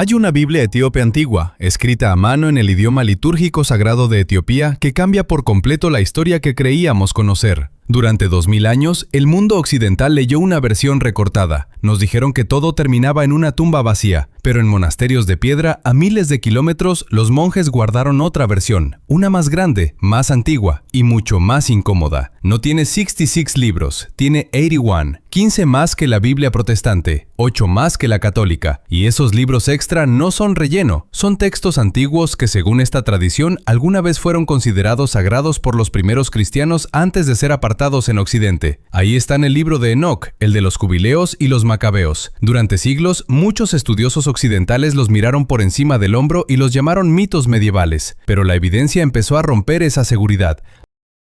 Hay una Biblia etíope antigua, escrita a mano en el idioma litúrgico sagrado de Etiopía, que cambia por completo la historia que creíamos conocer. Durante 2000 años, el mundo occidental leyó una versión recortada. Nos dijeron que todo terminaba en una tumba vacía, pero en monasterios de piedra, a miles de kilómetros, los monjes guardaron otra versión, una más grande, más antigua y mucho más incómoda. No tiene 66 libros, tiene 81, 15 más que la Biblia protestante, 8 más que la católica, y esos libros extra no son relleno, son textos antiguos que según esta tradición alguna vez fueron considerados sagrados por los primeros cristianos antes de ser apartados en Occidente. Ahí están el libro de Enoc, el de los Jubileos y los Macabeos. Durante siglos, muchos estudiosos occidentales los miraron por encima del hombro y los llamaron mitos medievales, pero la evidencia empezó a romper esa seguridad.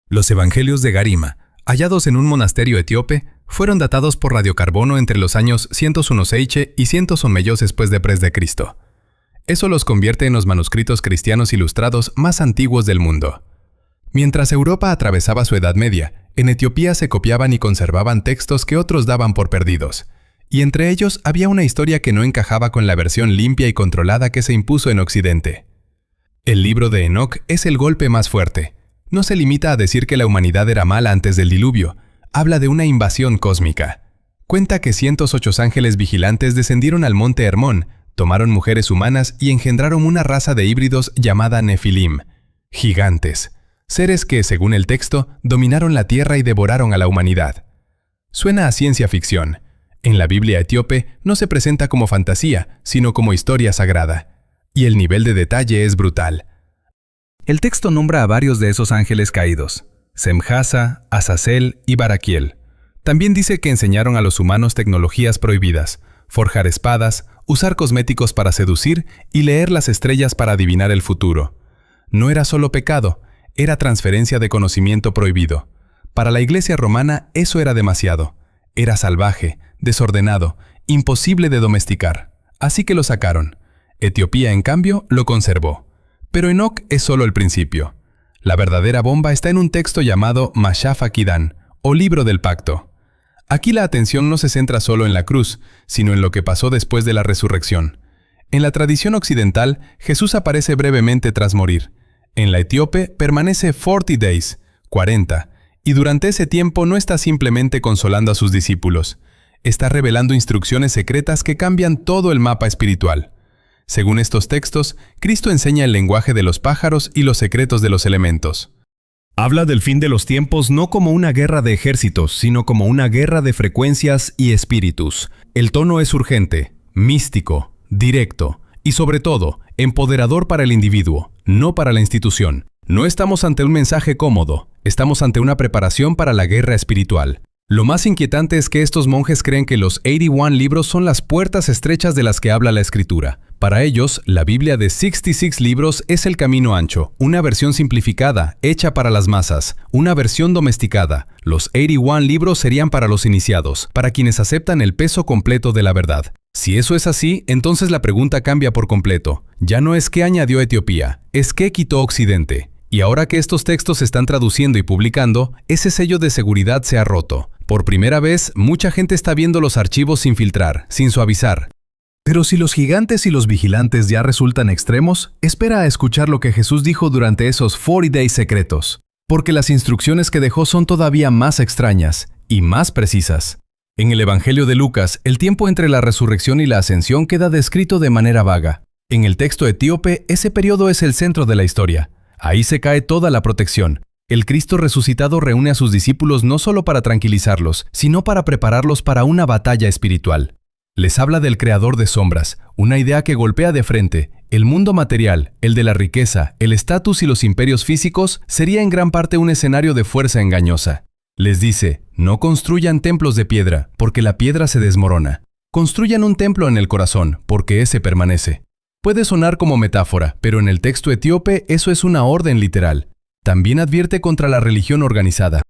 Los Evangelios de Garima, hallados en un monasterio etíope, fueron datados por radiocarbono entre los años 101 Seiche y 101 después de Cristo. Eso los convierte en los manuscritos cristianos ilustrados más antiguos del mundo. Mientras Europa atravesaba su Edad Media, en Etiopía se copiaban y conservaban textos que otros daban por perdidos. Y entre ellos había una historia que no encajaba con la versión limpia y controlada que se impuso en Occidente. El libro de Enoc es el golpe más fuerte. No se limita a decir que la humanidad era mala antes del diluvio. Habla de una invasión cósmica. Cuenta que 108 ángeles vigilantes descendieron al monte Hermón, tomaron mujeres humanas y engendraron una raza de híbridos llamada Nefilim, gigantes. Seres que, según el texto, dominaron la tierra y devoraron a la humanidad. Suena a ciencia ficción. En la Biblia etíope no se presenta como fantasía, sino como historia sagrada. Y el nivel de detalle es brutal. El texto nombra a varios de esos ángeles caídos: Semjasa, Azazel y Baraquiel. También dice que enseñaron a los humanos tecnologías prohibidas: forjar espadas, usar cosméticos para seducir y leer las estrellas para adivinar el futuro. No era solo pecado, era transferencia de conocimiento prohibido. Para la Iglesia romana eso era demasiado. Era salvaje, desordenado, imposible de domesticar. Así que lo sacaron. Etiopía, en cambio, lo conservó. Pero Enoc es solo el principio. La verdadera bomba está en un texto llamado Mashaf Akidan, o Libro del Pacto. Aquí la atención no se centra solo en la cruz, sino en lo que pasó después de la resurrección. En la tradición occidental, Jesús aparece brevemente tras morir. En la etíope permanece 40 days, 40, y durante ese tiempo no está simplemente consolando a sus discípulos. Está revelando instrucciones secretas que cambian todo el mapa espiritual. Según estos textos, Cristo enseña el lenguaje de los pájaros y los secretos de los elementos. Habla del fin de los tiempos no como una guerra de ejércitos, sino como una guerra de frecuencias y espíritus. El tono es urgente, místico, directo y sobre todo, empoderador para el individuo, no para la institución. No estamos ante un mensaje cómodo, estamos ante una preparación para la guerra espiritual. Lo más inquietante es que estos monjes creen que los 81 libros son las puertas estrechas de las que habla la Escritura. Para ellos, la Biblia de 66 libros es el camino ancho, una versión simplificada, hecha para las masas, una versión domesticada. Los 81 libros serían para los iniciados, para quienes aceptan el peso completo de la verdad. Si eso es así, entonces la pregunta cambia por completo. Ya no es qué añadió Etiopía, es qué quitó Occidente. Y ahora que estos textos se están traduciendo y publicando, ese sello de seguridad se ha roto. Por primera vez, mucha gente está viendo los archivos sin filtrar, sin suavizar. Pero si los gigantes y los vigilantes ya resultan extremos, espera a escuchar lo que Jesús dijo durante esos 40 days secretos, porque las instrucciones que dejó son todavía más extrañas y más precisas. En el Evangelio de Lucas, el tiempo entre la resurrección y la ascensión queda descrito de manera vaga. En el texto etíope, ese periodo es el centro de la historia. Ahí se cae toda la protección. El Cristo resucitado reúne a sus discípulos no solo para tranquilizarlos, sino para prepararlos para una batalla espiritual. Les habla del creador de sombras, una idea que golpea de frente. El mundo material, el de la riqueza, el estatus y los imperios físicos, sería en gran parte un escenario de fuerza engañosa. Les dice, no construyan templos de piedra, porque la piedra se desmorona. Construyan un templo en el corazón, porque ese permanece. Puede sonar como metáfora, pero en el texto etíope eso es una orden literal. También advierte contra la religión organizada.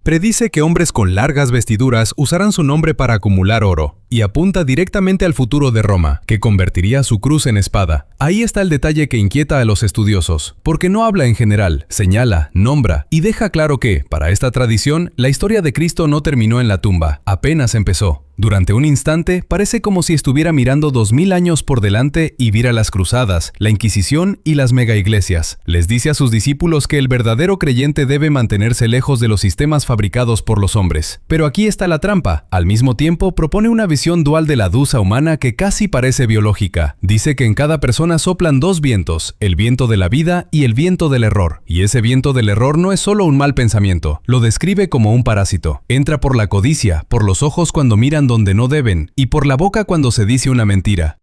Predice que hombres con largas vestiduras usarán su nombre para acumular oro, y apunta directamente al futuro de Roma, que convertiría su cruz en espada. Ahí está el detalle que inquieta a los estudiosos, porque no habla en general, señala, nombra, y deja claro que, para esta tradición, la historia de Cristo no terminó en la tumba, apenas empezó. Durante un instante, parece como si estuviera mirando 2000 años por delante y viera las cruzadas, la Inquisición y las megaiglesias. Les dice a sus discípulos que el verdadero creyente debe mantenerse lejos de los sistemas fabricados por los hombres. Pero aquí está la trampa. Al mismo tiempo, propone una visión dual de la dusa humana que casi parece biológica. Dice que en cada persona soplan dos vientos, el viento de la vida y el viento del error. Y ese viento del error no es solo un mal pensamiento, lo describe como un parásito. Entra por la codicia, por los ojos cuando miran donde no deben, y por la boca cuando se dice una mentira.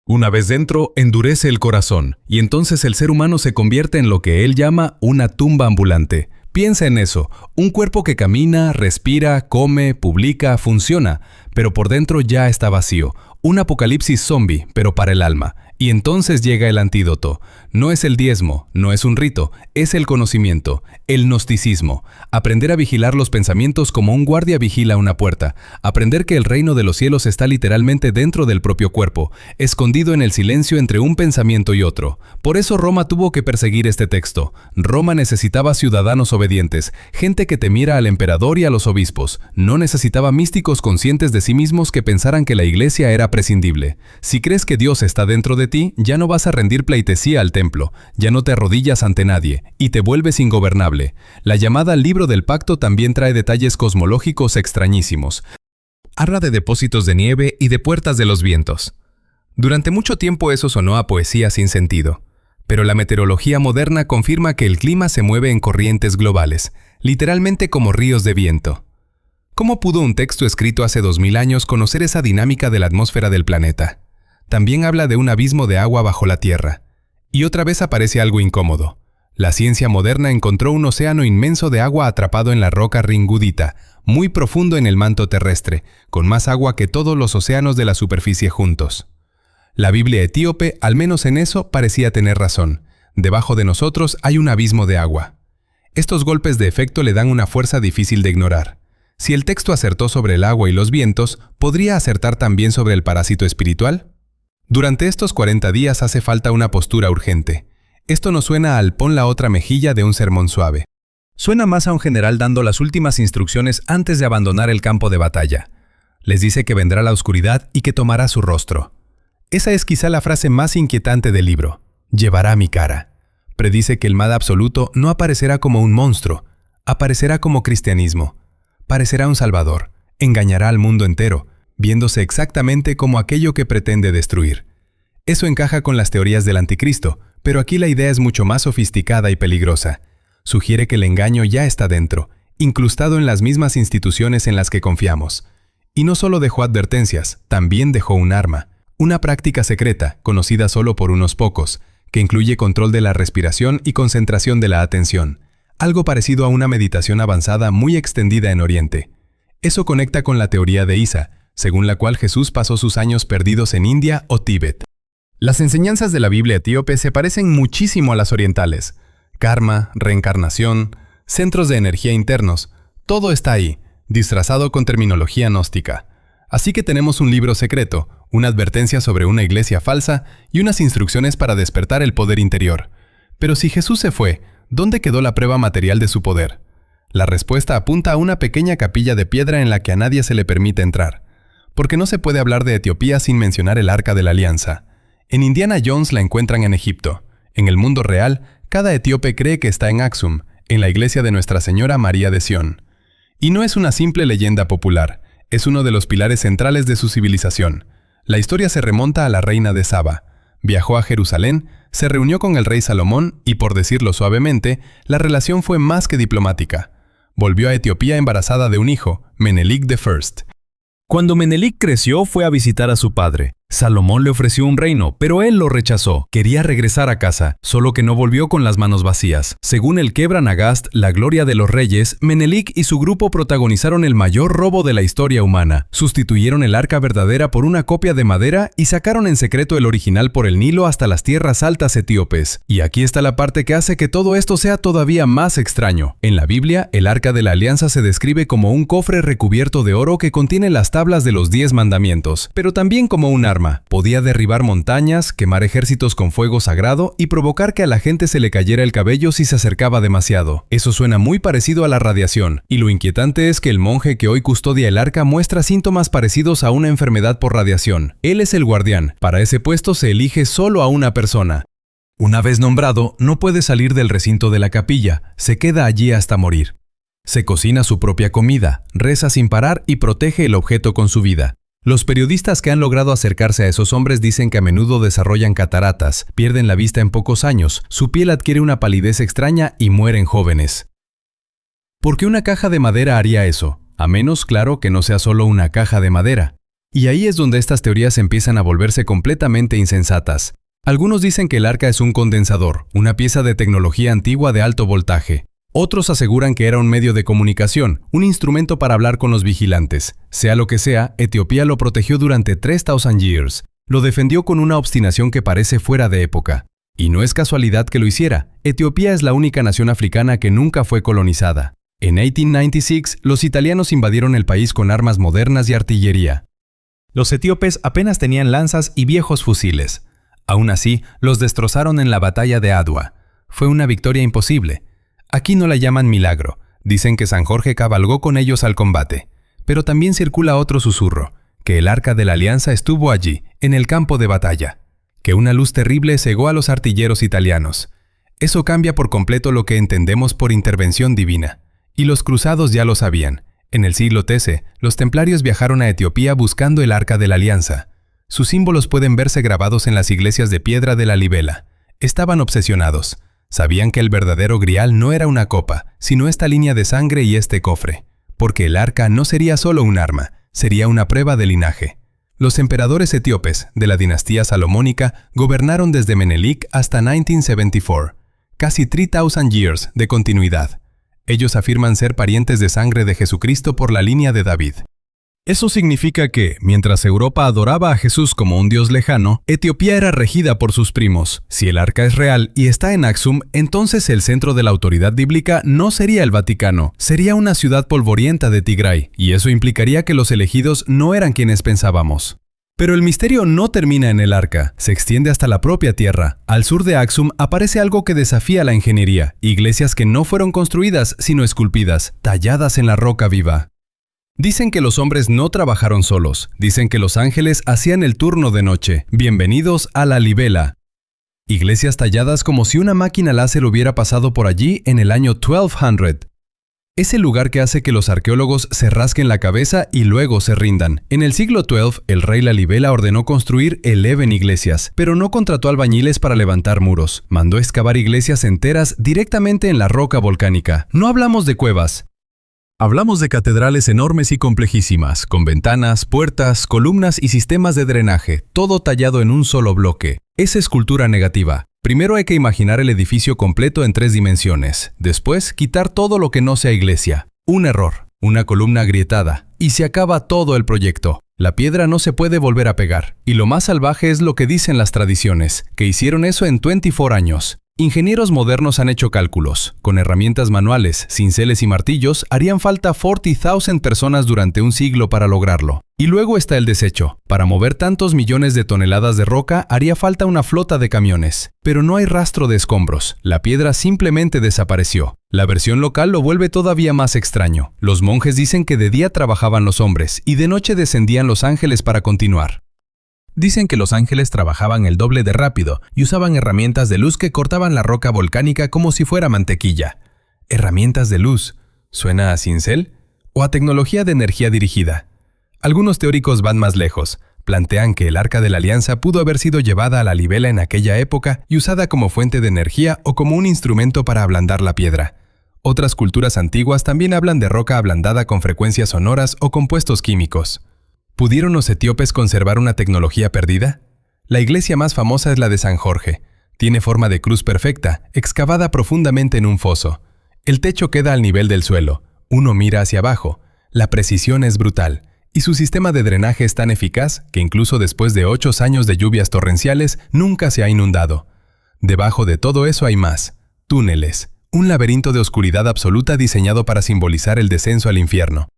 Una vez dentro, endurece el corazón, y entonces el ser humano se convierte en lo que él llama una tumba ambulante. Piensa en eso, un cuerpo que camina, respira, come, publica, funciona, pero por dentro ya está vacío. Un apocalipsis zombie, pero para el alma. Y entonces llega el antídoto. No es el diezmo, no es un rito, es el conocimiento, el gnosticismo. Aprender a vigilar los pensamientos como un guardia vigila una puerta. Aprender que el reino de los cielos está literalmente dentro del propio cuerpo, escondido en el silencio entre un pensamiento y otro. Por eso Roma tuvo que perseguir este texto. Roma necesitaba ciudadanos obedientes, gente que temiera al emperador y a los obispos. No necesitaba místicos conscientes de sí mismos que pensaran que la iglesia era prescindible. Si crees que Dios está dentro de ti, ya no vas a rendir pleitesía al templo, ya no te arrodillas ante nadie, y te vuelves ingobernable. La llamada Libro del Pacto también trae detalles cosmológicos extrañísimos. Habla de depósitos de nieve y de puertas de los vientos. Durante mucho tiempo eso sonó a poesía sin sentido, pero la meteorología moderna confirma que el clima se mueve en corrientes globales, literalmente como ríos de viento. ¿Cómo pudo un texto escrito hace 2000 años conocer esa dinámica de la atmósfera del planeta? También habla de un abismo de agua bajo la Tierra. Y otra vez aparece algo incómodo. La ciencia moderna encontró un océano inmenso de agua atrapado en la roca ringudita, muy profundo en el manto terrestre, con más agua que todos los océanos de la superficie juntos. La Biblia etíope, al menos en eso, parecía tener razón. Debajo de nosotros hay un abismo de agua. Estos golpes de efecto le dan una fuerza difícil de ignorar. Si el texto acertó sobre el agua y los vientos, ¿podría acertar también sobre el parásito espiritual? Durante estos 40 días hace falta una postura urgente. Esto no suena al pon la otra mejilla de un sermón suave. Suena más a un general dando las últimas instrucciones antes de abandonar el campo de batalla. Les dice que vendrá la oscuridad y que tomará su rostro. Esa es quizá la frase más inquietante del libro. Llevará mi cara. Predice que el mal absoluto no aparecerá como un monstruo, aparecerá como cristianismo. Parecerá un salvador, engañará al mundo entero, viéndose exactamente como aquello que pretende destruir. Eso encaja con las teorías del anticristo, pero aquí la idea es mucho más sofisticada y peligrosa. Sugiere que el engaño ya está dentro, incrustado en las mismas instituciones en las que confiamos. Y no solo dejó advertencias, también dejó un arma, una práctica secreta, conocida solo por unos pocos, que incluye control de la respiración y concentración de la atención, algo parecido a una meditación avanzada muy extendida en Oriente. Eso conecta con la teoría de Isa, según la cual Jesús pasó sus años perdidos en India o Tíbet. Las enseñanzas de la Biblia etíope se parecen muchísimo a las orientales. Karma, reencarnación, centros de energía internos, todo está ahí, disfrazado con terminología gnóstica. Así que tenemos un libro secreto, una advertencia sobre una iglesia falsa y unas instrucciones para despertar el poder interior. Pero si Jesús se fue, ¿dónde quedó la prueba material de su poder? La respuesta apunta a una pequeña capilla de piedra en la que a nadie se le permite entrar. Porque no se puede hablar de Etiopía sin mencionar el Arca de la Alianza. En Indiana Jones la encuentran en Egipto. En el mundo real, cada etíope cree que está en Axum, en la iglesia de Nuestra Señora María de Sion. Y no es una simple leyenda popular, es uno de los pilares centrales de su civilización. La historia se remonta a la reina de Saba. Viajó a Jerusalén, se reunió con el rey Salomón y, por decirlo suavemente, la relación fue más que diplomática. Volvió a Etiopía embarazada de un hijo, Menelik I. Cuando Menelik creció, fue a visitar a su padre. Salomón le ofreció un reino, pero él lo rechazó. Quería regresar a casa, solo que no volvió con las manos vacías. Según el Kebra Nagast, la gloria de los reyes, Menelik y su grupo protagonizaron el mayor robo de la historia humana. Sustituyeron el arca verdadera por una copia de madera y sacaron en secreto el original por el Nilo hasta las tierras altas etíopes. Y aquí está la parte que hace que todo esto sea todavía más extraño. En la Biblia, el Arca de la Alianza se describe como un cofre recubierto de oro que contiene las tablas de los 10 mandamientos, pero también como un arma. arma. Podía derribar montañas, quemar ejércitos con fuego sagrado y provocar que a la gente se le cayera el cabello si se acercaba demasiado. Eso suena muy parecido a la radiación, y lo inquietante es que el monje que hoy custodia el arca muestra síntomas parecidos a una enfermedad por radiación. Él es el guardián. Para ese puesto se elige solo a una persona. Una vez nombrado, no puede salir del recinto de la capilla, se queda allí hasta morir. Se cocina su propia comida, reza sin parar y protege el objeto con su vida. Los periodistas que han logrado acercarse a esos hombres dicen que a menudo desarrollan cataratas, pierden la vista en pocos años, su piel adquiere una palidez extraña y mueren jóvenes. ¿Por qué una caja de madera haría eso? A menos, claro, que no sea solo una caja de madera. Y ahí es donde estas teorías empiezan a volverse completamente insensatas. Algunos dicen que el arca es un condensador, una pieza de tecnología antigua de alto voltaje. Otros aseguran que era un medio de comunicación, un instrumento para hablar con los vigilantes. Sea lo que sea, Etiopía lo protegió durante 3,000 years. Lo defendió con una obstinación que parece fuera de época. Y no es casualidad que lo hiciera. Etiopía es la única nación africana que nunca fue colonizada. En 1896, los italianos invadieron el país con armas modernas y artillería. Los etíopes apenas tenían lanzas y viejos fusiles. Aún así, los destrozaron en la batalla de Adwa. Fue una victoria imposible. Aquí no la llaman milagro. Dicen que San Jorge cabalgó con ellos al combate. Pero también circula otro susurro, que el arca de la alianza estuvo allí, en el campo de batalla. Que una luz terrible cegó a los artilleros italianos. Eso cambia por completo lo que entendemos por intervención divina. Y los cruzados ya lo sabían. En el siglo XIII, los templarios viajaron a Etiopía buscando el arca de la alianza. Sus símbolos pueden verse grabados en las iglesias de piedra de la Libela. Estaban obsesionados. Sabían que el verdadero grial no era una copa, sino esta línea de sangre y este cofre. Porque el arca no sería solo un arma, sería una prueba de linaje. Los emperadores etíopes de la dinastía salomónica gobernaron desde Menelik hasta 1974. Casi 3,000 years de continuidad. Ellos afirman ser parientes de sangre de Jesucristo por la línea de David. Eso significa que, mientras Europa adoraba a Jesús como un dios lejano, Etiopía era regida por sus primos. Si el arca es real y está en Aksum, entonces el centro de la autoridad bíblica no sería el Vaticano, sería una ciudad polvorienta de Tigray, y eso implicaría que los elegidos no eran quienes pensábamos. Pero el misterio no termina en el arca, se extiende hasta la propia tierra. Al sur de Aksum aparece algo que desafía la ingeniería, iglesias que no fueron construidas, sino esculpidas, talladas en la roca viva. Dicen que los hombres no trabajaron solos, dicen que los ángeles hacían el turno de noche. Bienvenidos a la Libela. Iglesias talladas como si una máquina láser hubiera pasado por allí en el año 1200. Es el lugar que hace que los arqueólogos se rasquen la cabeza y luego se rindan. En el siglo XII, el rey Lalibela ordenó construir 11 iglesias, pero no contrató albañiles para levantar muros. Mandó excavar iglesias enteras directamente en la roca volcánica. No hablamos de cuevas. Hablamos de catedrales enormes y complejísimas, con ventanas, puertas, columnas y sistemas de drenaje, todo tallado en un solo bloque. Es escultura negativa. Primero hay que imaginar el edificio completo en 3 dimensiones. Después, quitar todo lo que no sea iglesia. Un error, una columna agrietada, y se acaba todo el proyecto. La piedra no se puede volver a pegar. Y lo más salvaje es lo que dicen las tradiciones, que hicieron eso en 24 años. Ingenieros modernos han hecho cálculos. Con herramientas manuales, cinceles y martillos, harían falta 40,000 personas durante un siglo para lograrlo. Y luego está el desecho. Para mover tantos millones de toneladas de roca, haría falta una flota de camiones. Pero no hay rastro de escombros. La piedra simplemente desapareció. La versión local lo vuelve todavía más extraño. Los monjes dicen que de día trabajaban los hombres y de noche descendían los ángeles para continuar. Dicen que los ángeles trabajaban el doble de rápido y usaban herramientas de luz que cortaban la roca volcánica como si fuera mantequilla. ¿Herramientas de luz? ¿Suena a cincel? ¿O a tecnología de energía dirigida? Algunos teóricos van más lejos. Plantean que el Arca de la Alianza pudo haber sido llevada a la Libela en aquella época y usada como fuente de energía o como un instrumento para ablandar la piedra. Otras culturas antiguas también hablan de roca ablandada con frecuencias sonoras o compuestos químicos. ¿Pudieron los etíopes conservar una tecnología perdida? La iglesia más famosa es la de San Jorge. Tiene forma de cruz perfecta, excavada profundamente en un foso. El techo queda al nivel del suelo. Uno mira hacia abajo. La precisión es brutal. Y su sistema de drenaje es tan eficaz que incluso después de 8 años de lluvias torrenciales, nunca se ha inundado. Debajo de todo eso hay más. Túneles. Un laberinto de oscuridad absoluta diseñado para simbolizar el descenso al infierno.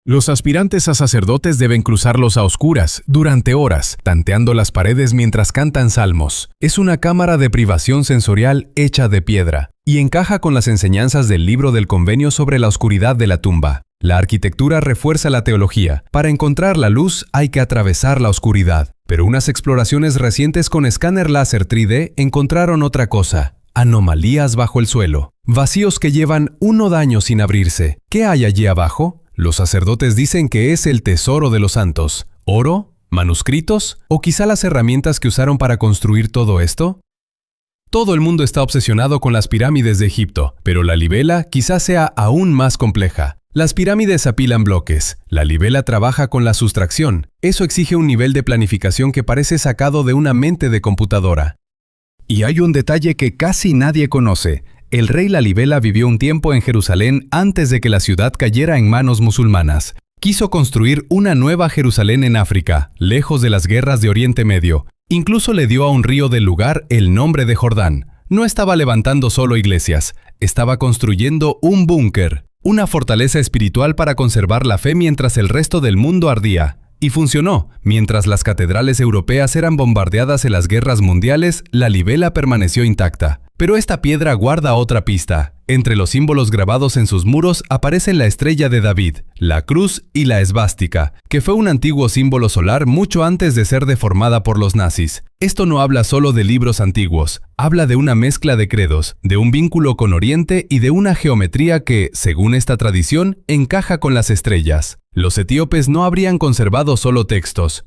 Los aspirantes a sacerdotes deben cruzarlos a oscuras, durante horas, tanteando las paredes mientras cantan salmos. Es una cámara de privación sensorial hecha de piedra, y encaja con las enseñanzas del libro del convenio sobre la oscuridad de la tumba. La arquitectura refuerza la teología. Para encontrar la luz hay que atravesar la oscuridad. Pero unas exploraciones recientes con escáner láser 3D encontraron otra cosa: anomalías bajo el suelo. Vacíos que llevan 1 año sin abrirse. ¿Qué hay allí abajo? Los sacerdotes dicen que es el tesoro de los santos. ¿Oro? ¿Manuscritos? ¿O quizá las herramientas que usaron para construir todo esto? Todo el mundo está obsesionado con las pirámides de Egipto, pero la libela quizás sea aún más compleja. Las pirámides apilan bloques. La libela trabaja con la sustracción. Eso exige un nivel de planificación que parece sacado de una mente de computadora. Y hay un detalle que casi nadie conoce. El rey Lalibela vivió un tiempo en Jerusalén antes de que la ciudad cayera en manos musulmanas. Quiso construir una nueva Jerusalén en África, lejos de las guerras de Oriente Medio. Incluso le dio a un río del lugar el nombre de Jordán. No estaba levantando solo iglesias, estaba construyendo un búnker, una fortaleza espiritual para conservar la fe mientras el resto del mundo ardía. Y funcionó. Mientras las catedrales europeas eran bombardeadas en las guerras mundiales, la libela permaneció intacta. Pero esta piedra guarda otra pista. Entre los símbolos grabados en sus muros aparecen la estrella de David, la cruz y la esvástica, que fue un antiguo símbolo solar mucho antes de ser deformada por los nazis. Esto no habla solo de libros antiguos, habla de una mezcla de credos, de un vínculo con Oriente y de una geometría que, según esta tradición, encaja con las estrellas. Los etíopes no habrían conservado solo textos.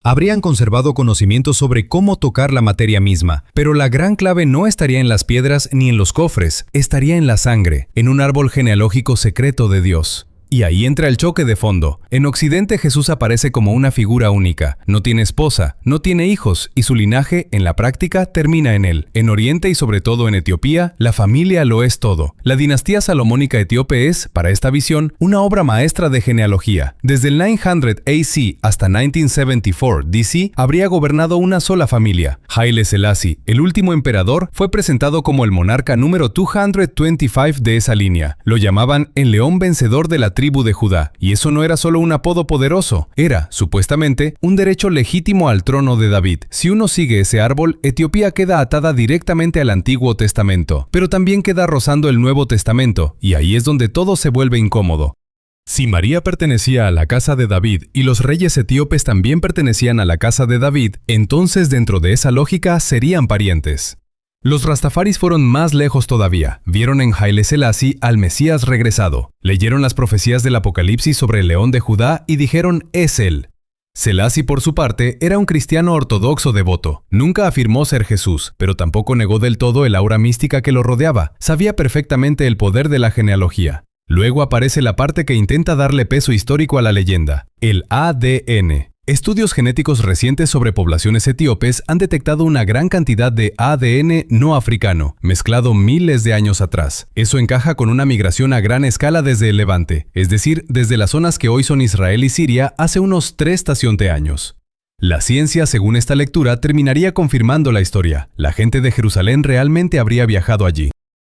Habrían conservado conocimientos sobre cómo tocar la materia misma, pero la gran clave no estaría en las piedras ni en los cofres, estaría en la sangre, en un árbol genealógico secreto de Dios. Y ahí entra el choque de fondo. En Occidente Jesús aparece como una figura única. No tiene esposa, no tiene hijos, y su linaje, en la práctica, termina en él. En Oriente y sobre todo en Etiopía, la familia lo es todo. La dinastía salomónica etíope es, para esta visión, una obra maestra de genealogía. Desde el 900 AC hasta 1974 DC, habría gobernado una sola familia. Haile Selassie, el último emperador, fue presentado como el monarca número 225 de esa línea. Lo llamaban el león vencedor de la tribu de Judá, y eso no era solo un apodo poderoso, era, supuestamente, un derecho legítimo al trono de David. Si uno sigue ese árbol, Etiopía queda atada directamente al Antiguo Testamento, pero también queda rozando el Nuevo Testamento, y ahí es donde todo se vuelve incómodo. Si María pertenecía a la casa de David y los reyes etíopes también pertenecían a la casa de David, entonces dentro de esa lógica serían parientes. Los rastafaris fueron más lejos todavía. Vieron en Haile Selassie al Mesías regresado. Leyeron las profecías del Apocalipsis sobre el león de Judá y dijeron, es él. Selassie, por su parte, era un cristiano ortodoxo devoto. Nunca afirmó ser Jesús, pero tampoco negó del todo el aura mística que lo rodeaba. Sabía perfectamente el poder de la genealogía. Luego aparece la parte que intenta darle peso histórico a la leyenda, el ADN. Estudios genéticos recientes sobre poblaciones etíopes han detectado una gran cantidad de ADN no africano, mezclado miles de años atrás. Eso encaja con una migración a gran escala desde el Levante, es decir, desde las zonas que hoy son Israel y Siria hace unos 3 estación de años. La ciencia, según esta lectura, terminaría confirmando la historia. La gente de Jerusalén realmente habría viajado allí.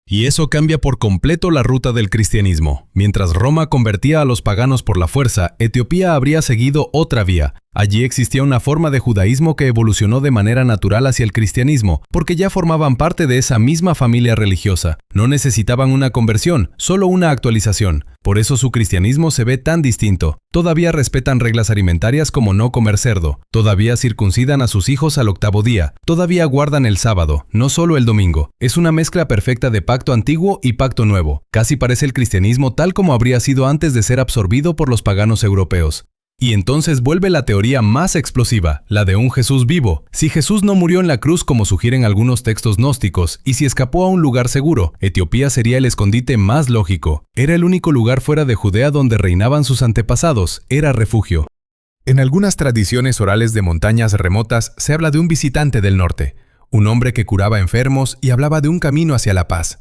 Y eso cambia por completo la ruta del cristianismo. Mientras Roma convertía a los paganos por la fuerza, Etiopía habría seguido otra vía. Allí existía una forma de judaísmo que evolucionó de manera natural hacia el cristianismo, porque ya formaban parte de esa misma familia religiosa. No necesitaban una conversión, solo una actualización. Por eso su cristianismo se ve tan distinto. Todavía respetan reglas alimentarias como no comer cerdo. Todavía circuncidan a sus hijos al 8º día. Todavía guardan el sábado, no solo el domingo. Es una mezcla perfecta de pacto antiguo y pacto nuevo. Casi parece el cristianismo tal como habría sido antes de ser absorbido por los paganos europeos. Y entonces vuelve la teoría más explosiva, la de un Jesús vivo. Si Jesús no murió en la cruz como sugieren algunos textos gnósticos, y si escapó a un lugar seguro, Etiopía sería el escondite más lógico. Era el único lugar fuera de Judea donde reinaban sus antepasados, era refugio. En algunas tradiciones orales de montañas remotas se habla de un visitante del norte, un hombre que curaba enfermos y hablaba de un camino hacia la paz.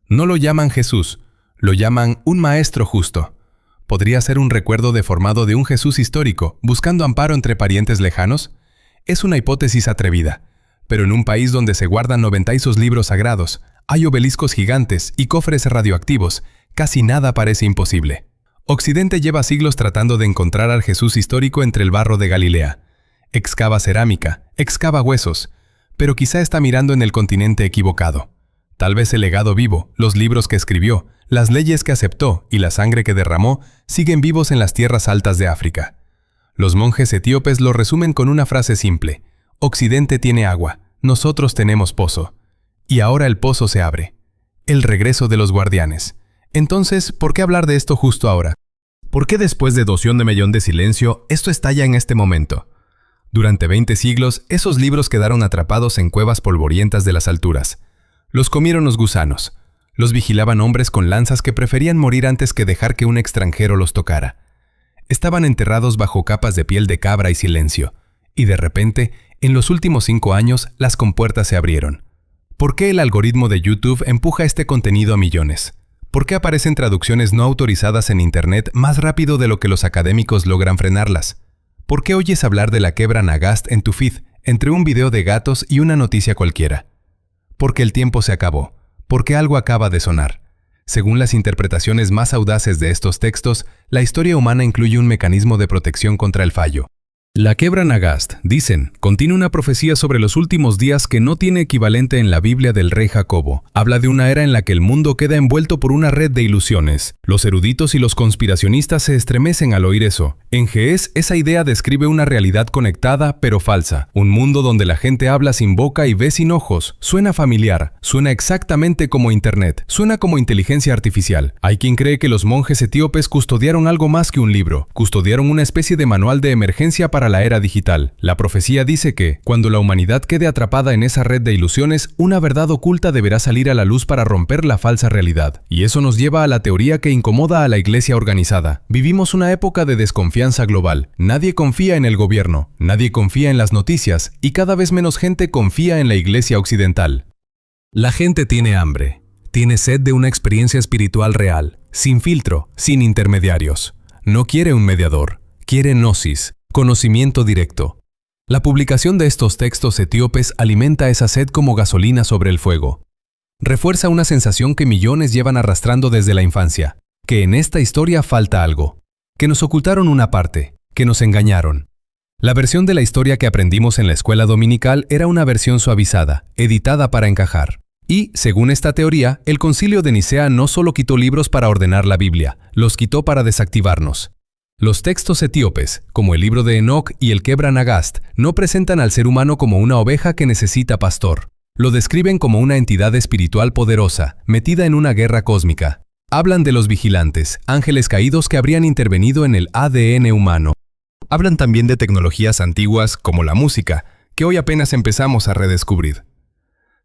No lo llaman Jesús, lo llaman un maestro justo. ¿Podría ser un recuerdo deformado de un Jesús histórico, buscando amparo entre parientes lejanos? Es una hipótesis atrevida, pero en un país donde se guardan 92 libros sagrados, hay obeliscos gigantes y cofres radioactivos, casi nada parece imposible. Occidente lleva siglos tratando de encontrar al Jesús histórico entre el barro de Galilea. Excava cerámica, excava huesos, pero quizá está mirando en el continente equivocado. Tal vez el legado vivo, los libros que escribió, las leyes que aceptó y la sangre que derramó siguen vivos en las tierras altas de África. Los monjes etíopes lo resumen con una frase simple: Occidente tiene agua, nosotros tenemos pozo. Y ahora el pozo se abre. El regreso de los guardianes. Entonces, ¿por qué hablar de esto justo ahora? ¿Por qué después de 200 de silencio, esto estalla en este momento? Durante 20 siglos, esos libros quedaron atrapados en cuevas polvorientas de las alturas. Los comieron los gusanos. Los vigilaban hombres con lanzas que preferían morir antes que dejar que un extranjero los tocara. Estaban enterrados bajo capas de piel de cabra y silencio. Y de repente, en los últimos 5 años, las compuertas se abrieron. ¿Por qué el algoritmo de YouTube empuja este contenido a millones? ¿Por qué aparecen traducciones no autorizadas en Internet más rápido de lo que los académicos logran frenarlas? ¿Por qué oyes hablar de la quebra Nagast en tu feed, entre un video de gatos y una noticia cualquiera? Porque el tiempo se acabó, porque algo acaba de sonar. Según las interpretaciones más audaces de estos textos, la historia humana incluye un mecanismo de protección contra el fallo. La quebra Nagast, dicen, contiene una profecía sobre los últimos días que no tiene equivalente en la Biblia del rey Jacobo. Habla de una era en la que el mundo queda envuelto por una red de ilusiones. Los eruditos y los conspiracionistas se estremecen al oír eso. En Ge'ez, esa idea describe una realidad conectada pero falsa. Un mundo donde la gente habla sin boca y ve sin ojos. Suena familiar, suena exactamente como Internet, suena como inteligencia artificial. Hay quien cree que los monjes etíopes custodiaron algo más que un libro. Custodiaron una especie de manual de emergencia para la era digital. La profecía dice que, cuando la humanidad quede atrapada en esa red de ilusiones, una verdad oculta deberá salir a la luz para romper la falsa realidad. Y eso nos lleva a la teoría que incomoda a la iglesia organizada. Vivimos una época de desconfianza global. Nadie confía en el gobierno, nadie confía en las noticias y cada vez menos gente confía en la iglesia occidental. La gente tiene hambre. Tiene sed de una experiencia espiritual real, sin filtro, sin intermediarios. No quiere un mediador, quiere gnosis. Conocimiento directo. La publicación de estos textos etíopes alimenta esa sed como gasolina sobre el fuego. Refuerza una sensación que millones llevan arrastrando desde la infancia, que en esta historia falta algo, que nos ocultaron una parte, que nos engañaron. La versión de la historia que aprendimos en la escuela dominical era una versión suavizada, editada para encajar. Y, según esta teoría, el Concilio de Nicea no solo quitó libros para ordenar la Biblia, los quitó para desactivarnos. Los textos etíopes, como el libro de Enoc y el Quebra Nagast, no presentan al ser humano como una oveja que necesita pastor. Lo describen como una entidad espiritual poderosa, metida en una guerra cósmica. Hablan de los vigilantes, ángeles caídos que habrían intervenido en el ADN humano. Hablan también de tecnologías antiguas como la música, que hoy apenas empezamos a redescubrir.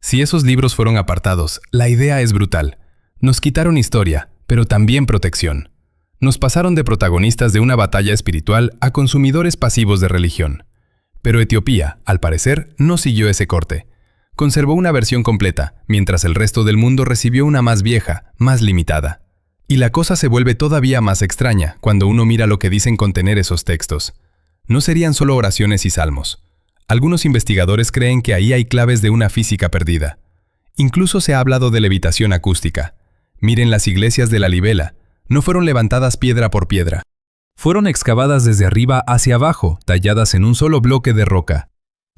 Si esos libros fueron apartados, la idea es brutal. Nos quitaron historia, pero también protección. Nos pasaron de protagonistas de una batalla espiritual a consumidores pasivos de religión. Pero Etiopía, al parecer, no siguió ese corte. Conservó una versión completa, mientras el resto del mundo recibió una más vieja, más limitada. Y la cosa se vuelve todavía más extraña cuando uno mira lo que dicen contener esos textos. No serían solo oraciones y salmos. Algunos investigadores creen que ahí hay claves de una física perdida. Incluso se ha hablado de levitación acústica. Miren las iglesias de Lalibela. No fueron levantadas piedra por piedra. Fueron excavadas desde arriba hacia abajo, talladas en un solo bloque de roca.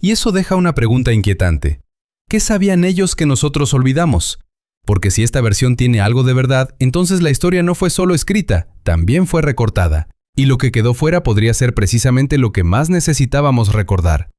Y eso deja una pregunta inquietante. ¿Qué sabían ellos que nosotros olvidamos? Porque si esta versión tiene algo de verdad, entonces la historia no fue solo escrita, también fue recortada. Y lo que quedó fuera podría ser precisamente lo que más necesitábamos recordar.